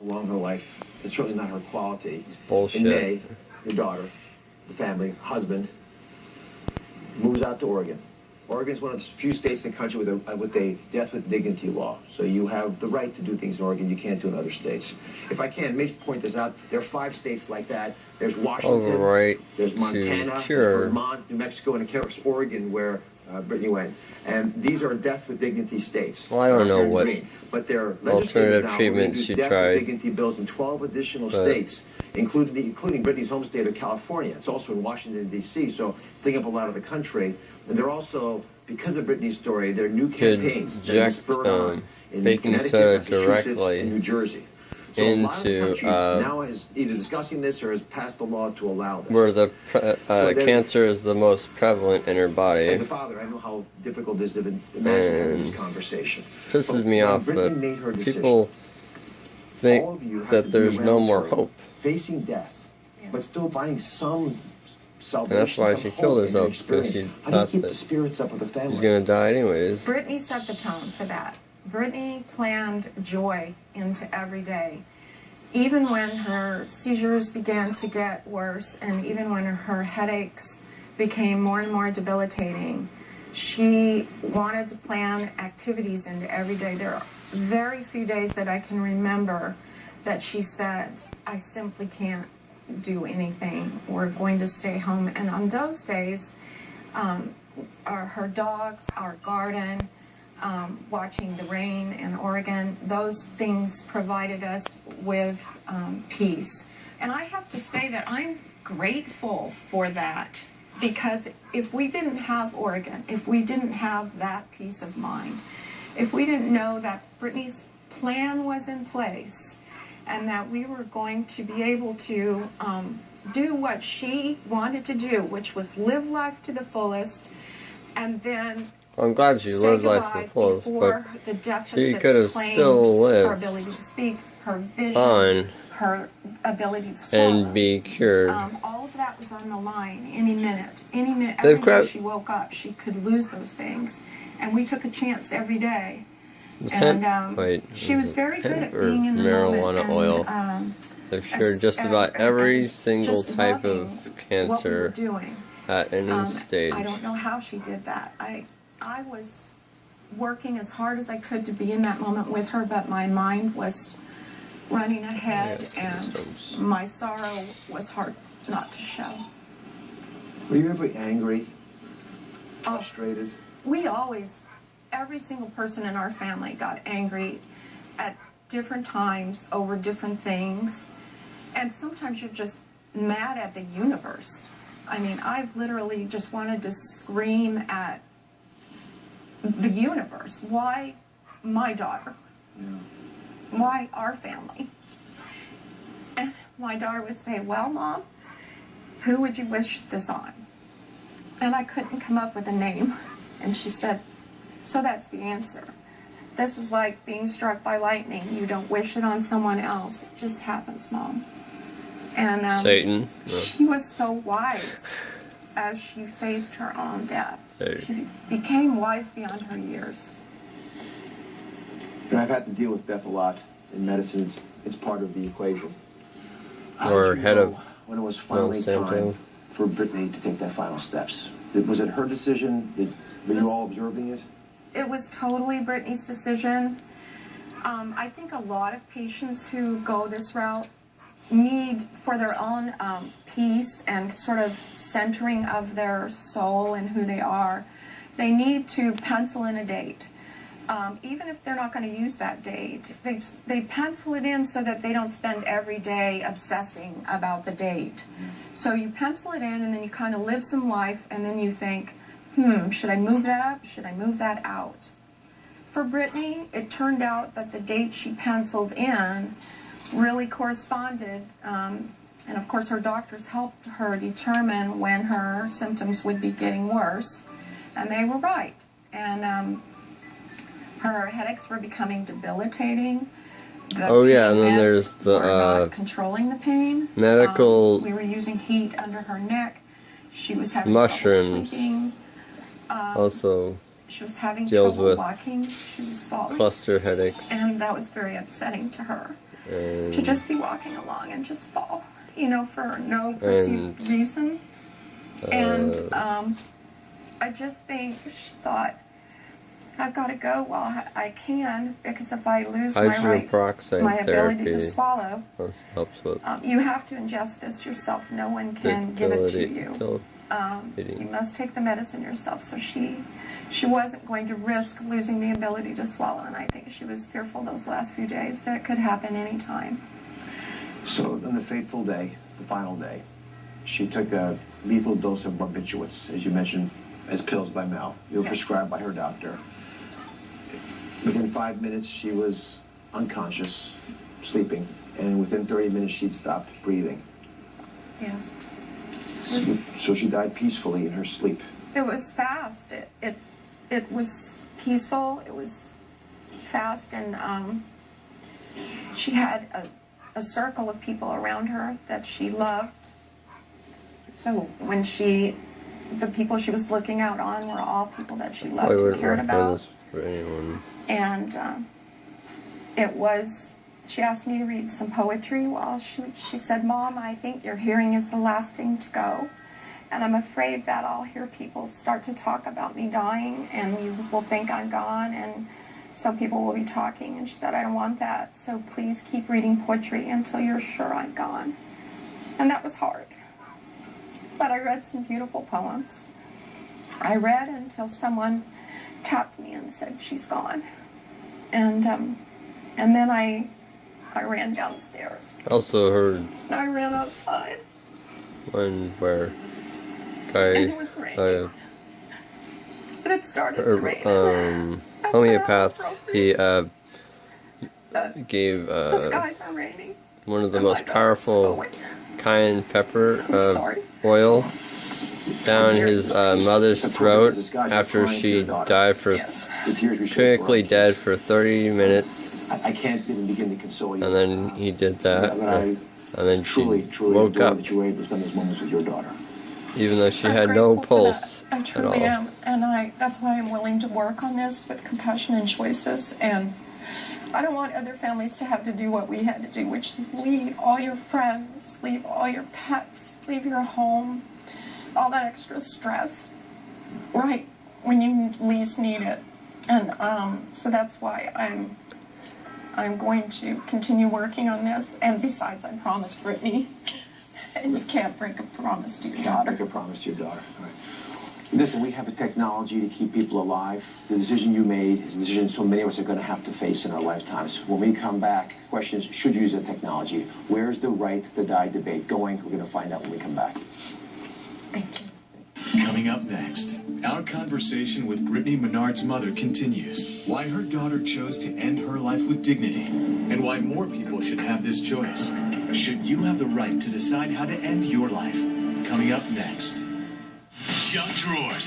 along her life. It's certainly not her quality. Bullshit. In May, your daughter, the family, husband, moves out to Oregon. Oregon is one of the few states in the country with a death with dignity law. So you have the right to do things in Oregon you can't do in other states. If I can, maybe point this out, there are 5 states like that. There's Washington, there's Montana, Vermont, New Mexico, and of course Oregon, where Brittany went. And these are death with dignity states. Well, I don't know what but there are alternative treatment she death tried. with dignity bills in 12 additional states, including Brittany's home state of California. It's also in Washington, D.C., so taking up a lot of the country. And they're also, because of Brittany's story, there are new campaigns that are spurred on in Connecticut, Massachusetts, and New Jersey. So a lot of the country now is either discussing this or has passed a law to allow this. Where the cancer is the most prevalent in her body. As a father, I know how difficult it is to imagine having this conversation. Pisses me off that people think that there's no more hope. Facing death, but still finding some salvation. And that's why she killed herself, because she thought that she was going to die anyways. Brittany set the tone for that. Brittany planned joy into every day. Even when her seizures began to get worse, and even when her headaches became more and more debilitating, she wanted to plan activities into every day. There are very few days that I can remember that she said, I simply can't do anything. We're going to stay home. And on those days, her dogs, our garden, watching the rain in Oregon, those things provided us with peace. And I have to say that I'm grateful for that, because if we didn't have Oregon, if we didn't have that peace of mind, if we didn't know that Brittany's plan was in place and that we were going to be able to do what she wanted to do, which was live life to the fullest, and then I'm glad she lived life to the fullest, but she could have still lived her ability to speak, her vision, her ability to swallow, and be cured. All of that was on the line any minute. Any minute. Every day she woke up, she could lose those things. And we took a chance every day. And she was very good at being in the marijuana moment. oil. They've cured just about every single type of cancer at any stage. I don't know how she did that. I was working as hard as I could to be in that moment with her, but my mind was running ahead, and my sorrow was hard not to show. Were you ever angry, frustrated? We always, every single person in our family got angry at different times over different things, and sometimes you're just mad at the universe. I mean, I've literally just wanted to scream at the universe. Why my daughter? Why our family? And my daughter would say, well, Mom, who would you wish this on? And I couldn't come up with a name. And she said, so that's the answer. This is like being struck by lightning. You don't wish it on someone else. It just happens, Mom. And Satan. She was so wise as she faced her own death. She became wise beyond her years. And I've had to deal with death a lot in medicine. It's part of the equation. Or head of when it was finally time for Brittany to take that final steps. Was it her decision? Were you all observing it? It was totally Brittany's decision. I think a lot of patients who go this route need, for their own peace and sort of centering of their soul and who they are, they need to pencil in a date. Even if they're not going to use that date, they pencil it in so that they don't spend every day obsessing about the date. So you pencil it in, and then you kind of live some life, and then you think, should I move that up? Should I move that out? For Brittany, it turned out that the date she penciled in really corresponded, and of course her doctors helped her determine when her symptoms would be getting worse, and they were right. And her headaches were becoming debilitating. And then there's the were not controlling the pain. Medical. We were using heat under her neck. She was having mushrooms. trouble sleeping. Also, she was having deals trouble with walking. She was falling. cluster headaches. And that was very upsetting to her. to just be walking along and just fall, you know, for no perceived reason. And I just think she thought, I've got to go while I can, because if I lose my ability to swallow, you have to ingest this yourself. No one can give it to you. You must take the medicine yourself. So she wasn't going to risk losing the ability to swallow, and I think she was fearful those last few days that it could happen any time. So on the fateful day, the final day, she took a lethal dose of barbiturates, as you mentioned, as pills by mouth. They were prescribed by her doctor. Within 5 minutes, she was unconscious, sleeping, and within 30 minutes, she'd stopped breathing. Yes. So she died peacefully in her sleep. It was fast. It was peaceful. It was fast, and she had a circle of people around her that she loved. So when the people she was looking out on were all people that she loved and cared about. For anyone. And she asked me to read some poetry while she said, Mom, I think your hearing is the last thing to go. And I'm afraid that I'll hear people start to talk about me dying, and you will think I'm gone, and so people will be talking. And she said, I don't want that, so please keep reading poetry until you're sure I'm gone. And that was hard. But I read some beautiful poems. I read until someone tapped me and said, she's gone. And then I ran downstairs. I also heard. I ran outside. One where guy. And it was raining. But it started to rain. Homeopath. He gave the skies are raining. One of the most powerful cayenne pepper oil down his mother's throat after she died critically dead for 30 minutes. I can't even begin to console you. And then he did that, and then she woke up. That you were able to spend those moments with your daughter. Even though she had no pulse I truly am, and that's why I'm willing to work on this with Compassion and Choices. And I don't want other families to have to do what we had to do, which is leave all your friends, leave all your pets, leave your home, all that extra stress right when you least need it. And so that's why I'm going to continue working on this. And besides, I promised Brittany, and you can't break a promise to your daughter. Break a promise to your daughter. All right. Listen, we have a technology to keep people alive. The decision you made is a decision so many of us are going to have to face in our lifetimes. When we come back, the question is, should you use the technology? Where's the right to die debate going? We're going to find out when we come back. Thank you. Coming up next, our conversation with Brittany Menard's mother continues. Why her daughter chose to end her life with dignity, and why more people should have this choice. Should you have the right to decide how to end your life? Coming up next. Junk Drawers.